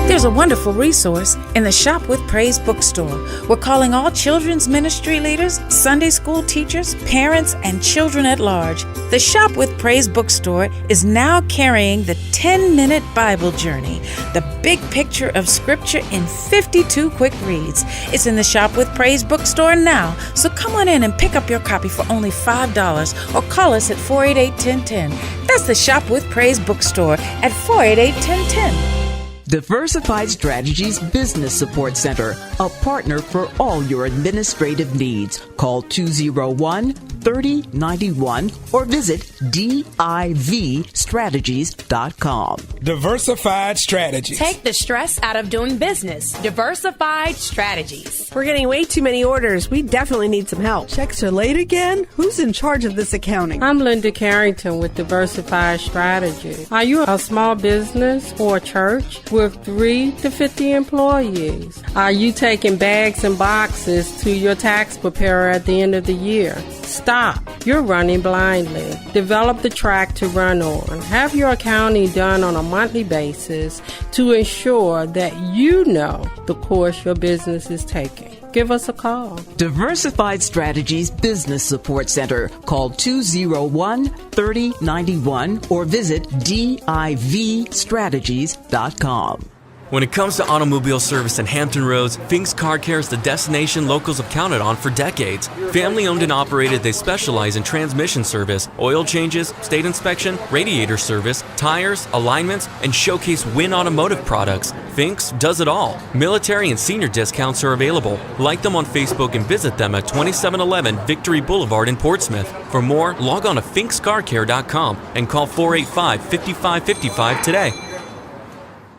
There's a wonderful resource in the Shop with Praise bookstore. We're calling all children's ministry leaders, Sunday school teachers, parents, and children at large. The Shop with Praise bookstore is now carrying the 10-minute Bible journey, the big picture of Scripture in 52 quick reads. It's in the Shop with Praise bookstore now, so come on in and pick up your copy for only $5 or call us at 488-1010. That's the Shop with Praise bookstore at 488-1010. Diversified Strategies Business Support Center, a partner for all your administrative needs. Call 201-3091 or visit DIVstrategies.com. Diversified Strategies. Take the stress out of doing business. Diversified Strategies. We're getting way too many orders. We definitely need some help. Checks are late again? Who's in charge of this accounting? I'm Linda Carrington with Diversified Strategies. Are you a small business or church with 3 to 50 employees? Are you taking bags and boxes to your tax preparer at the end of the year? Stop. You're running blindly. Develop the track to run on. Have your accounting done on a monthly basis to ensure that you know the course your business is taking. Give us a call. Diversified Strategies Business Support Center. Call 201-3091 or visit DIVstrategies.com. When it comes to automobile service in Hampton Roads, Fink's Car Care is the destination locals have counted on for decades. Family owned and operated, they specialize in transmission service, oil changes, state inspection, radiator service, tires, alignments, and showcase Win Automotive products. Fink's does it all. Military and senior discounts are available. Like them on Facebook and visit them at 2711 Victory Boulevard in Portsmouth. For more, log on to finkscarcare.com and call 485-5555 today.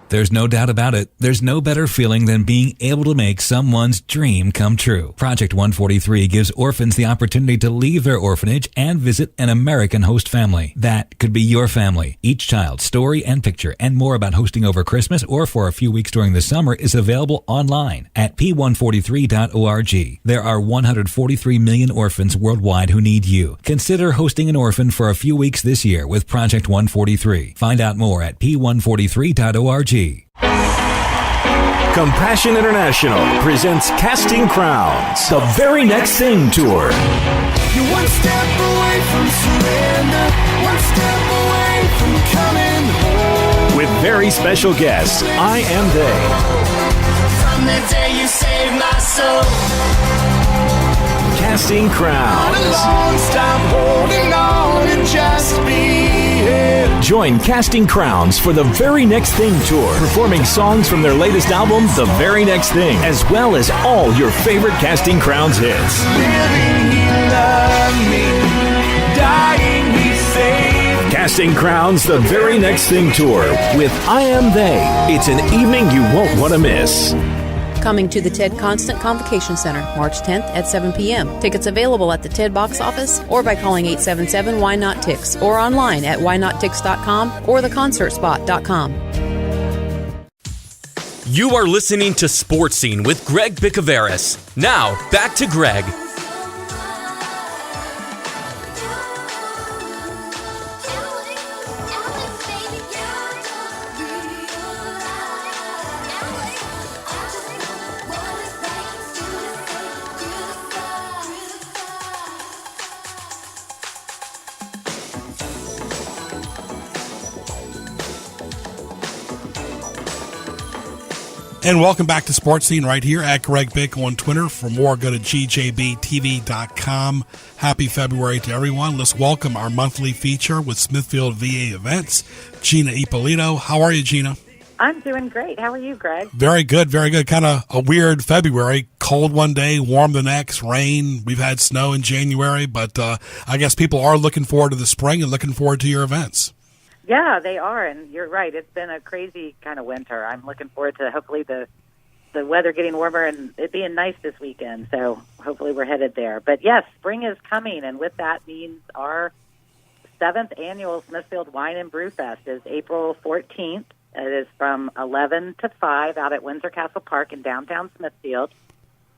There's no doubt about it. There's no better feeling than being able to make someone's dream come true. Project 143 gives orphans the opportunity to leave their orphanage and visit an American host family. That could be your family. Each child's story and picture and more about hosting over Christmas or for a few weeks during the summer is available online at p143.org. There are 143 million orphans worldwide who need you. Consider hosting an orphan for a few weeks this year with Project 143. Find out more at p143.org. Compassion International presents Casting Crowns, the Very Next Thing Tour. You're one step away from surrender, one step away from coming home. With very special guests, I Am They. From the day you saved my soul. Casting Crowns. Stop holding on and just be here. Join Casting Crowns for the Very Next Thing Tour, performing songs from their latest album, The Very Next Thing, as well as all your favorite Casting Crowns hits. Living, he loved me. Dying, he saved. Casting Crowns, The Very Next Thing Tour with I Am They. It's an evening you won't want to miss. Coming to the TED Constant Convocation Center, March 10th at 7 p.m. Tickets available at the TED box office or by calling 877-WHY-NOT-TIX or online at whynottix.com or theconcertspot.com. You are listening to Sports Scene with Greg Bicouvaris. Now, back to Greg. And welcome back to Sports Scene right here at Greg Bick on Twitter. For more, go to gjbtv.com. Happy February to everyone. Let's welcome our monthly feature with Smithfield VA Events, Gina Ippolito. How are you, Gina? I'm doing great. How are you, Greg? Very good, very good. Kind of a weird February. Cold one day, warm the next, rain. We've had snow in January, but I guess people are looking forward to the spring and looking forward to your events. Yeah, they are, and you're right. It's been a crazy kind of winter. I'm looking forward to hopefully the weather getting warmer and it being nice this weekend, so hopefully we're headed there. But yes, spring is coming, and with that means our 7th annual Smithfield Wine and Brew Fest is April 14th. It is from 11 to 5 out at Windsor Castle Park in downtown Smithfield.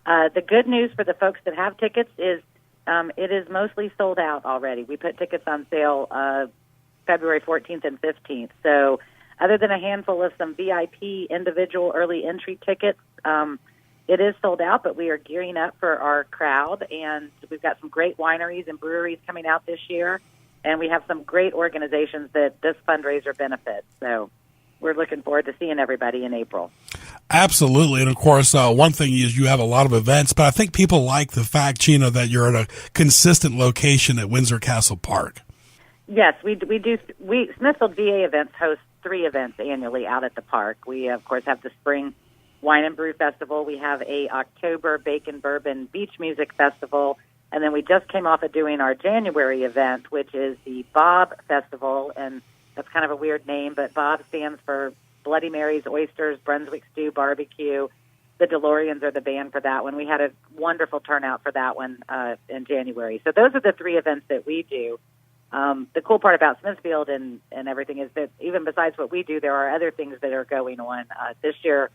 The good news for the folks that have tickets is it is mostly sold out already. We put tickets on sale February 14th and 15th. So other than a handful of some VIP individual early entry tickets, it is sold out, but we are gearing up for our crowd, and we've got some great wineries and breweries coming out this year, and we have some great organizations that this fundraiser benefits. So we're looking forward to seeing everybody in April. Absolutely. And, of course, one thing is you have a lot of events, but I think people like the fact, Gina, that you're at a consistent location at Windsor Castle Park. Yes, we do. Smithfield VA Events hosts 3 events annually out at the park. We, of course, have the Spring Wine and Brew Festival. We have a October Bacon Bourbon Beach Music Festival. And then we just came off of doing our January event, which is the Bob Festival. And that's kind of a weird name, but Bob stands for Bloody Marys, Oysters, Brunswick Stew, Barbecue. The DeLoreans are the band for that one. We had a wonderful turnout for that one in January. So those are the 3 events that we do. The cool part about Smithfield and everything is that even besides what we do, there are other things that are going on. This year,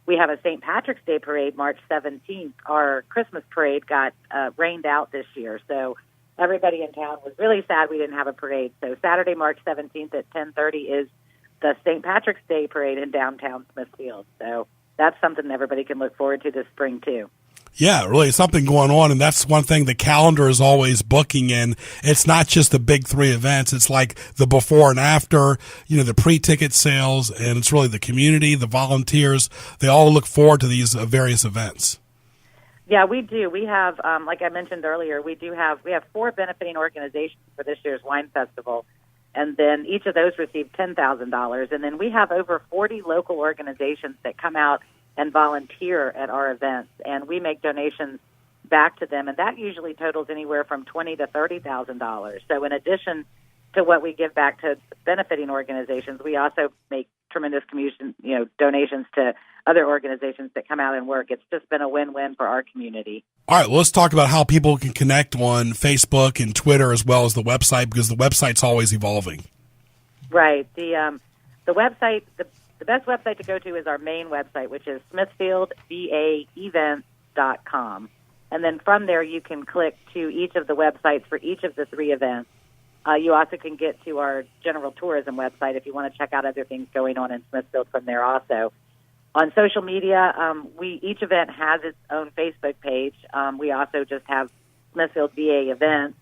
we have a St. Patrick's Day parade, March 17th. Our Christmas parade got rained out this year, so everybody in town was really sad we didn't have a parade. So Saturday, March 17th at 10:30 is the St. Patrick's Day parade in downtown Smithfield. So that's something everybody can look forward to this spring, too. Yeah, really, something going on, and that's one thing the calendar is always booking in. It's not just the big 3 events. It's like the before and after, the pre-ticket sales, and it's really the community, the volunteers. They all look forward to these various events. Yeah, we do. We have, like I mentioned earlier, we have 4 benefiting organizations for this year's wine festival, and then each of those receive $10,000, and then we have over 40 local organizations that come out and volunteer at our events, and we make donations back to them, and that usually totals anywhere from $20,000 to $30,000. So in addition to what we give back to benefiting organizations, we also make tremendous donations to other organizations that come out and work. It's just been a win-win for our community. All right, well, let's talk about how people can connect on Facebook and Twitter as well as the website, because the website's always evolving. Right. The website, the best website to go to is our main website, which is smithfieldvaevents.com. And then from there, you can click to each of the websites for each of the 3 events. You also can get to our general tourism website if you want to check out other things going on in Smithfield from there also. On social media, each event has its own Facebook page. We also just have Smithfield VA events.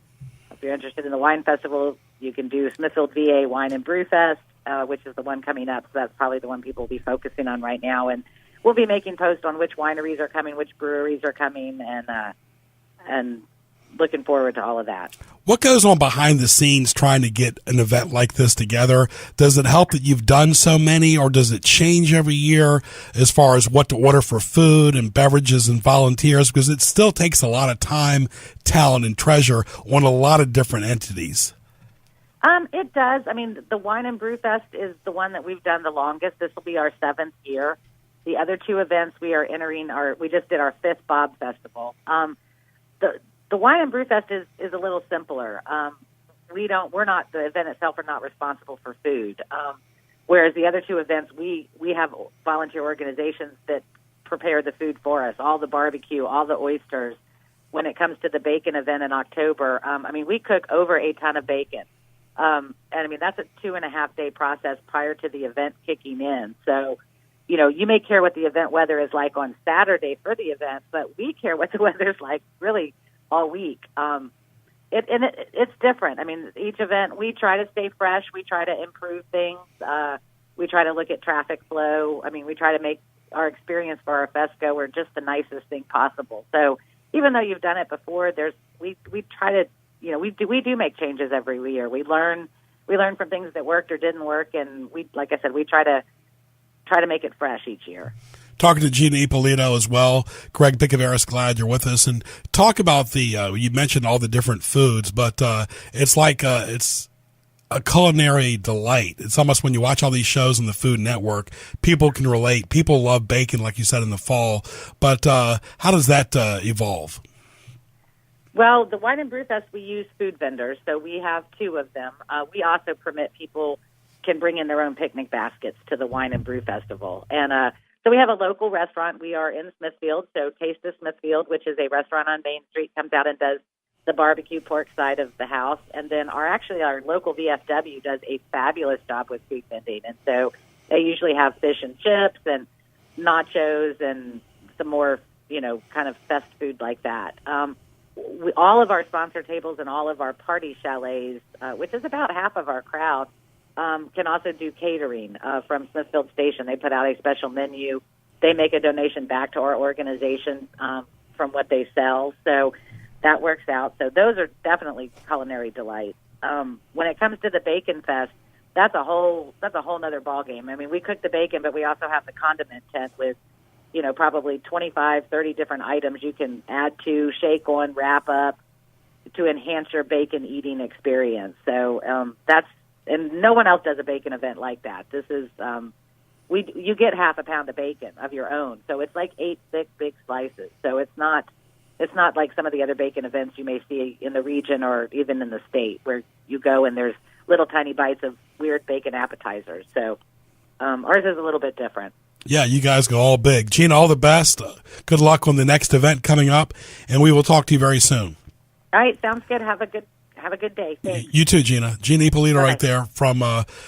If you're interested in the wine festival, you can do Smithfield VA Wine and Brew Fest, which is the one coming up. So that's probably the one people will be focusing on right now. And we'll be making posts on which wineries are coming, which breweries are coming, and looking forward to all of that. What goes on behind the scenes trying to get an event like this together? Does it help that you've done so many, or does it change every year as far as what to order for food and beverages and volunteers? Because it still takes a lot of time, talent, and treasure on a lot of different entities. It does. I mean, the Wine and Brew Fest is the one that we've done the longest. This will be our 7th year. The other 2 events we are entering we just did our 5th Bob Festival. The Wine and Brew Fest is a little simpler. The event itself are not responsible for food. Whereas the other 2 events, we have volunteer organizations that prepare the food for us, all the barbecue, all the oysters. When it comes to the bacon event in October, we cook over a ton of bacon. And that's a 2.5-day process prior to the event kicking in. So, you may care what the event weather is like on Saturday for the event, but we care what the weather's like really all week. It's different. Each event, we try to stay fresh. We try to improve things. We try to look at traffic flow. We try to make our experience for our fest goer just the nicest thing possible. So even though you've done it before, we try to, we do make changes every year. We learn from things that worked or didn't work, and like I said, we try to make it fresh each year. Talking to Gina Ippolito as well. Greg Bicouvaris, glad you're with us. And talk about you mentioned all the different foods, but it's like it's a culinary delight. It's almost when you watch all these shows on the Food Network, people can relate. People love bacon, like you said, in the fall. But how does that evolve? Well, the Wine and Brew Fest, we use food vendors, so we have 2 of them. We also permit people can bring in their own picnic baskets to the Wine and Brew Festival. And so we have a local restaurant. We are in Smithfield, so Taste of Smithfield, which is a restaurant on Main Street, comes out and does the barbecue pork side of the house. And then our local VFW does a fabulous job with food vending. And so they usually have fish and chips and nachos and some more, kind of fest food like that. All of our sponsor tables and all of our party chalets, which is about half of our crowd, can also do catering from Smithfield Station. They put out a special menu. They make a donation back to our organization from what they sell. So that works out. So those are definitely culinary delights. When it comes to the Bacon Fest, that's a whole nother ballgame. We cook the bacon, but we also have the condiment tent with, probably 25, 30 different items you can add to, shake on, wrap up to enhance your bacon eating experience. So and no one else does a bacon event like that. This is, you get half a pound of bacon of your own. So it's like 8 thick, big slices. So it's not like some of the other bacon events you may see in the region or even in the state where you go and there's little tiny bites of weird bacon appetizers. So ours is a little bit different. Yeah, you guys go all big. Gina, all the best. Good luck on the next event coming up, and we will talk to you very soon. All right, sounds good. Have Have a good day. Thanks. You too, Gina. Gina Ippolito right there from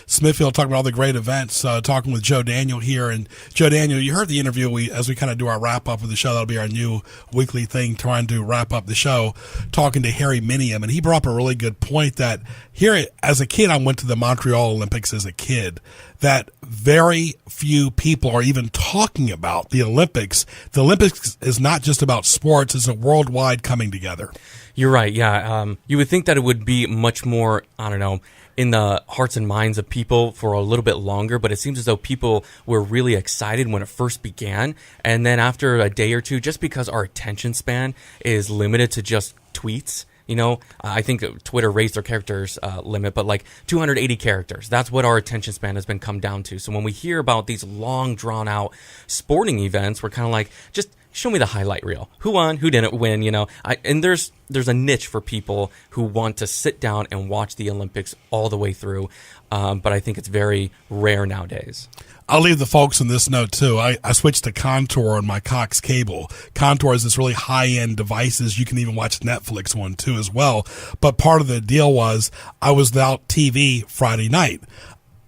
Smithfield, talking about all the great events, talking with Joe Daniel here. And Joe Daniel, you heard the interview as we kind of do our wrap-up of the show. That'll be our new weekly thing, trying to wrap up the show, talking to Harry Minium. And he brought up a really good point that here, as a kid, I went to the Montreal Olympics as a kid, that very few people are even talking about the Olympics. The Olympics is not just about sports. It's a worldwide coming together. You're right, yeah. You would think that it would be much more, I don't know, in the hearts and minds of people for a little bit longer, but it seems as though people were really excited when it first began. And then after a day or two, just because our attention span is limited to just tweets, you know, I think Twitter raised their characters limit, but like 280 characters. That's what our attention span has been come down to. So when we hear about these long, drawn-out sporting events, we're kind of like, just show me the highlight reel. Who won? Who didn't win? You know, and there's a niche for people who want to sit down and watch the Olympics all the way through. But I think it's very rare nowadays. I'll leave the folks on this note, too. I switched to Contour on my Cox cable. Contour is this really high-end devices. You can even watch Netflix on, too, as well. But part of the deal was I was without TV Friday night.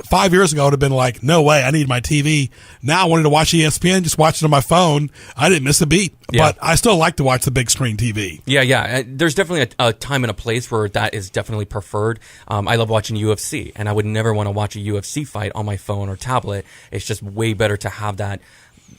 5 years ago, I would have been like, no way, I need my TV. Now I wanted to watch ESPN, just watch it on my phone. I didn't miss a beat. Yeah. But I still like to watch the big screen TV. Yeah. There's definitely a time and a place where that is definitely preferred. I love watching UFC, and I would never want to watch a UFC fight on my phone or tablet. It's just way better to have that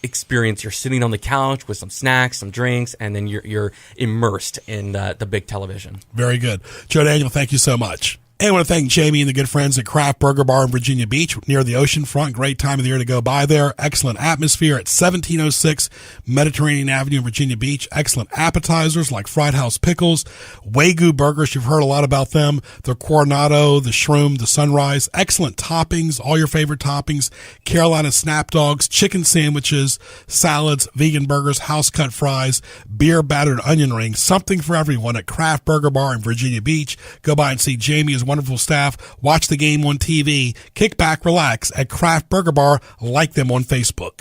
experience. You're sitting on the couch with some snacks, some drinks, and then you're immersed in the big television. Very good. Joe Daniel, thank you so much. And I want to thank Jamie and the good friends at Craft Burger Bar in Virginia Beach near the ocean front. Great time of the year to go by there. Excellent atmosphere at 1706 Mediterranean Avenue in Virginia Beach. Excellent appetizers like fried house pickles, Wagyu burgers. You've heard a lot about them. The Coronado, the Shroom, the Sunrise. Excellent toppings, all your favorite toppings. Carolina snap dogs, chicken sandwiches, salads, vegan burgers, house cut fries, beer battered onion rings. Something for everyone at Craft Burger Bar in Virginia Beach. Go by and see Jamie as wonderful staff. Watch the game on TV. Kick back, relax at Craft Burger Bar. Like them on Facebook.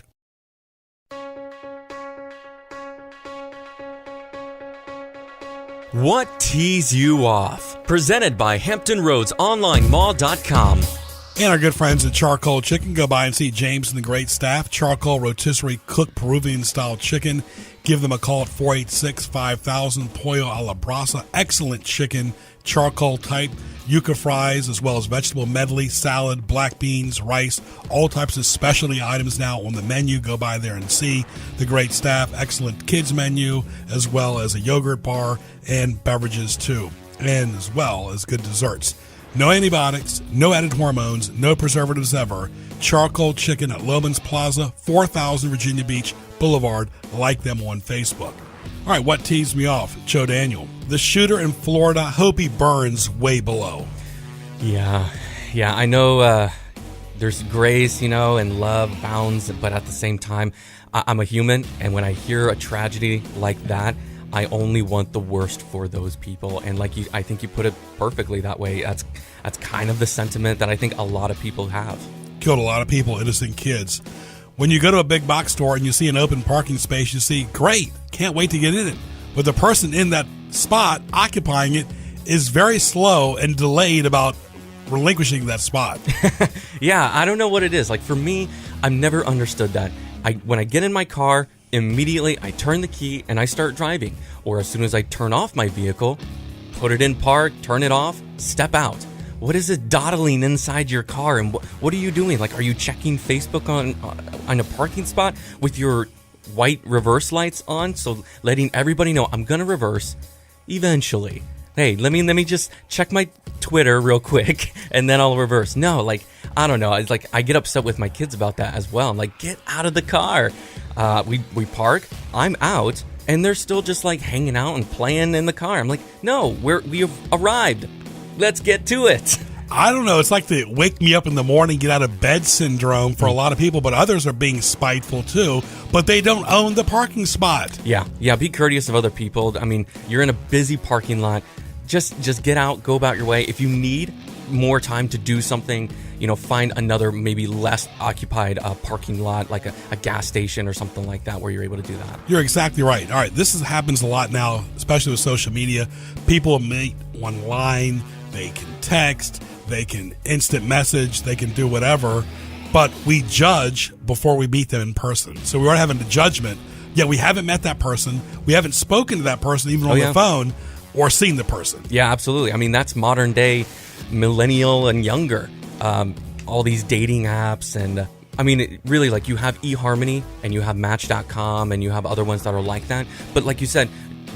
What tees you off? Presented by HamptonRoadsOnlineMall.com. And our good friends at Charcoal Chicken. Go by and see James and the great staff. Charcoal rotisserie cooked Peruvian-style chicken. Give them a call at 486-5000. Pollo a la brasa. Excellent chicken, charcoal type. Yuca fries, as well as vegetable medley, salad, black beans, rice, all types of specialty items now on the menu. Go by there and see the great staff. Excellent kids menu, as well as a yogurt bar and beverages too, and as well as good desserts. No antibiotics, no added hormones, no preservatives ever. Charcoal Chicken at Lomans Plaza, 4000 Virginia Beach Boulevard. Like them on Facebook. All right, what teased me off? Joe Daniel. The shooter in Florida, hope he burns way below. Yeah, I know there's grace, and love bounds, but at the same time, I'm a human, and when I hear a tragedy like that, I only want the worst for those people. And I think you put it perfectly that way. That's kind of the sentiment that I think a lot of people have. Killed a lot of people, innocent kids. When you go to a big box store and you see an open parking space, you see, great, can't wait to get in it. But the person in that spot occupying it is very slow and delayed about relinquishing that spot. Yeah, I don't know what it is. Like for me, I've never understood that. When I get in my car, immediately I turn the key and I start driving. Or as soon as I turn off my vehicle, put it in park, turn it off, step out. What is it dawdling inside your car? And what are you doing? Like, are you checking Facebook on a parking spot with your white reverse lights on? So letting everybody know I'm going to reverse eventually. Hey, let me just check my Twitter real quick and then I'll reverse. No, I don't know. It's like I get upset with my kids about that as well. I'm like, get out of the car. We park. I'm out. And they're still just hanging out and playing in the car. I'm like, no, we've arrived. Let's get to it. I don't know. It's like the wake me up in the morning, get out of bed syndrome for a lot of people, but others are being spiteful too, but they don't own the parking spot. Yeah. Be courteous of other people. I mean, you're in a busy parking lot. Just get out, go about your way. If you need more time to do something, find another maybe less occupied parking lot, like a gas station or something like that, where you're able to do that. You're exactly right. All right, happens a lot now, especially with social media. People meet online, they can text, they can instant message, they can do whatever, but we judge before we meet them in person. So we are having the judgment, yet we haven't met that person, we haven't spoken to that person even on the phone or seen the person. Yeah, absolutely. I mean, that's modern day millennial and younger. All these dating apps and I mean, really, like, you have eHarmony and you have Match.com and you have other ones that are like that. But like you said,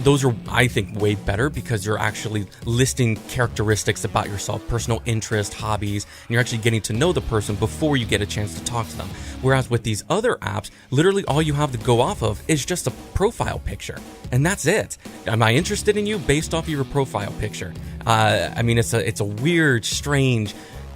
those are, I think, way better because you're actually listing characteristics about yourself, personal interests, hobbies, and you're actually getting to know the person before you get a chance to talk to them. Whereas with these other apps, literally all you have to go off of is just a profile picture. And that's it. Am I interested in you based off of your profile picture? I mean, it's a weird, strange,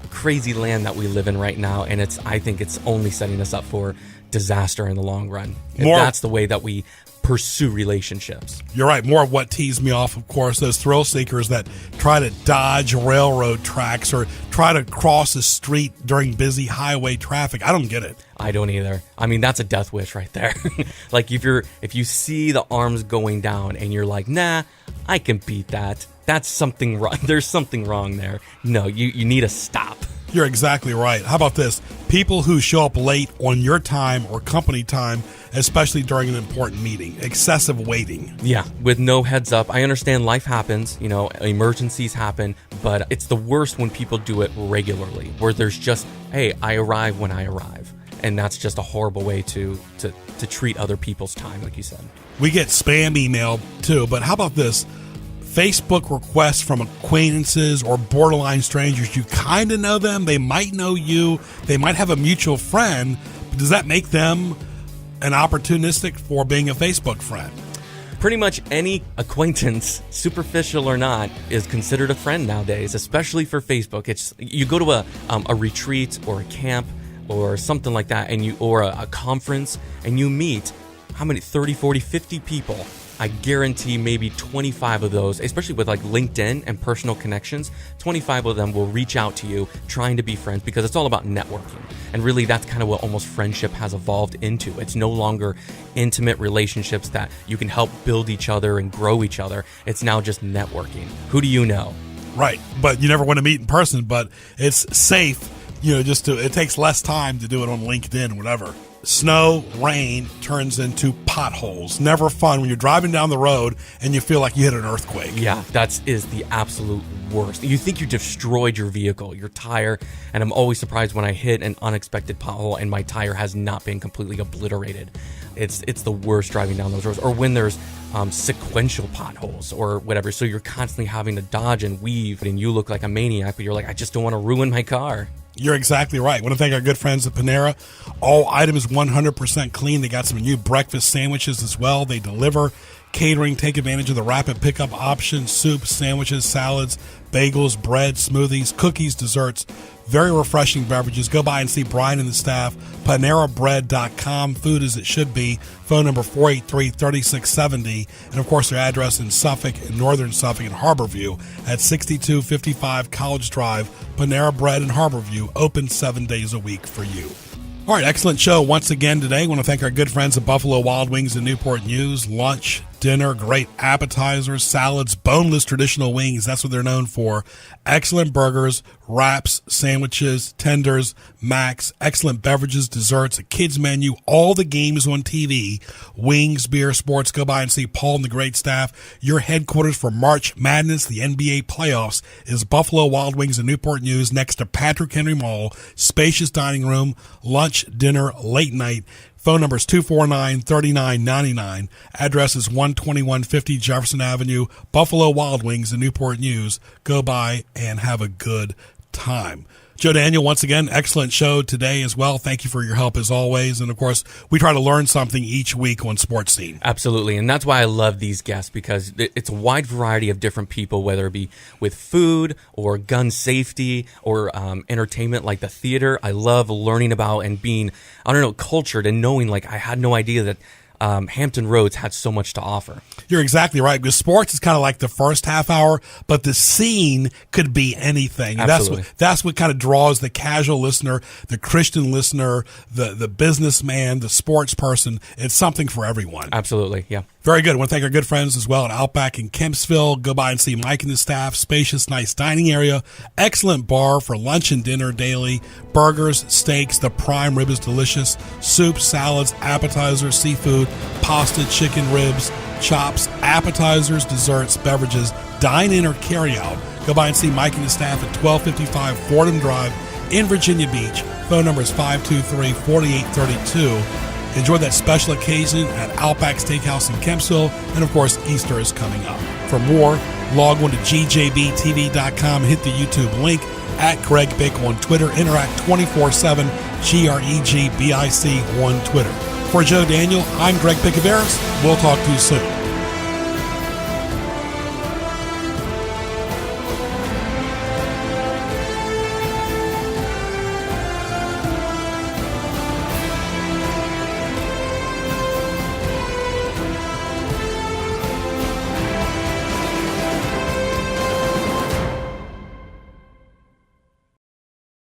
crazy land that we live in right now, and I think it's only setting us up for disaster in the long run. If that's the way that we pursue relationships. You're right. More of what teased me off, of course, those thrill seekers that try to dodge railroad tracks or try to cross a street during busy highway traffic. I don't get it. I don't either. I mean, that's a death wish right there. Like, if you see the arms going down and you're like, nah, I can beat that. That's something wrong. There's something wrong there. No, you need to stop. You're exactly right. How about this? People who show up late on your time or company time, especially during an important meeting. Excessive waiting. Yeah, with no heads up. I understand life happens, emergencies happen, but it's the worst when people do it regularly, where there's just, hey, I arrive when I arrive. And that's just a horrible way to treat other people's time, like you said. We get spam email too, but how about this? Facebook requests from acquaintances or borderline strangers. You kind of know them. They might know you. They might have a mutual friend. But does that make them an opportunistic for being a Facebook friend? Pretty much any acquaintance, superficial or not, is considered a friend nowadays, especially for Facebook. You go to a retreat or a camp or something like that, or a conference, and you meet how many, 30, 40, 50 people. I guarantee maybe 25 of those, especially with like LinkedIn and personal connections, 25 of them will reach out to you trying to be friends, because it's all about networking. And really, that's kind of what almost friendship has evolved into. It's no longer intimate relationships that you can help build each other and grow each other. It's now just networking. Who do you know? Right. But you never want to meet in person, but it's safe, it takes less time to do it on LinkedIn or whatever. Snow, rain turns into potholes. Never fun when you're driving down the road and you feel like you hit an earthquake. Yeah, that is the absolute worst. You think you destroyed your vehicle, your tire, and I'm always surprised when I hit an unexpected pothole and my tire has not been completely obliterated. It's the worst driving down those roads. Or when there's sequential potholes or whatever, so you're constantly having to dodge and weave, and you look like a maniac, but you're like, I just don't want to ruin my car. You're exactly right. I want to thank our good friends at Panera. All items 100% clean. They got some new breakfast sandwiches as well. They deliver catering. Take advantage of the rapid pickup option. Soup, sandwiches, salads, bagels, bread, smoothies, cookies, desserts. Very refreshing beverages. Go by and see Brian and the staff. PaneraBread.com. Food as it should be. Phone number 483-3670. And, of course, their address in Suffolk, in northern Suffolk, and Harborview at 6255 College Drive. Panera Bread in Harborview. Open 7 days a week for you. All right, excellent show once again today. I want to thank our good friends at Buffalo Wild Wings and Newport News. Lunch, dinner, great appetizers, salads, boneless traditional wings. That's what they're known for. Excellent burgers, wraps, sandwiches, tenders, macs, excellent beverages, desserts, a kids menu, all the games on TV, wings, beer, sports. Go by and see Paul and the great staff. Your headquarters for March Madness, the NBA playoffs, is Buffalo Wild Wings and Newport News next to Patrick Henry Mall. Spacious dining room, lunch, dinner, late night. Phone number is 249-3999. Address is 12150 Jefferson Avenue. Buffalo Wild Wings and Newport News. Go by and have a good time. Joe Daniel, once again, excellent show today as well. Thank you for your help as always. And, of course, we try to learn something each week on Sports Scene. Absolutely. And that's why I love these guests, because it's a wide variety of different people, whether it be with food or gun safety or entertainment like the theater. I love learning about and being, cultured and knowing, like, I had no idea that Hampton Roads had so much to offer. You're exactly right, because sports is kind of like the first half hour, but the scene could be anything. Absolutely. That's what kind of draws the casual listener, the Christian listener, the businessman, the sports person. It's something for everyone. Absolutely, yeah. Very good. I want to thank our good friends as well at Outback in Kempsville. Go by and see Mike and the staff. Spacious, nice dining area. Excellent bar for lunch and dinner daily. Burgers, steaks. The prime rib is delicious. Soups, salads, appetizers, seafood, pasta, chicken, ribs, chops, appetizers, desserts, beverages. Dine in or carry out. Go by and see Mike and the staff at 1255 Fordham Drive in Virginia Beach. Phone number is 523-4832. Enjoy that special occasion at Outback Steakhouse in Kempsville. And, of course, Easter is coming up. For more, log on to gjbtv.com. Hit the YouTube link at Greg Bick on Twitter. Interact 24/7, GREGBIC on Twitter. For Joe Daniel, I'm Greg Bicouvaris. We'll talk to you soon.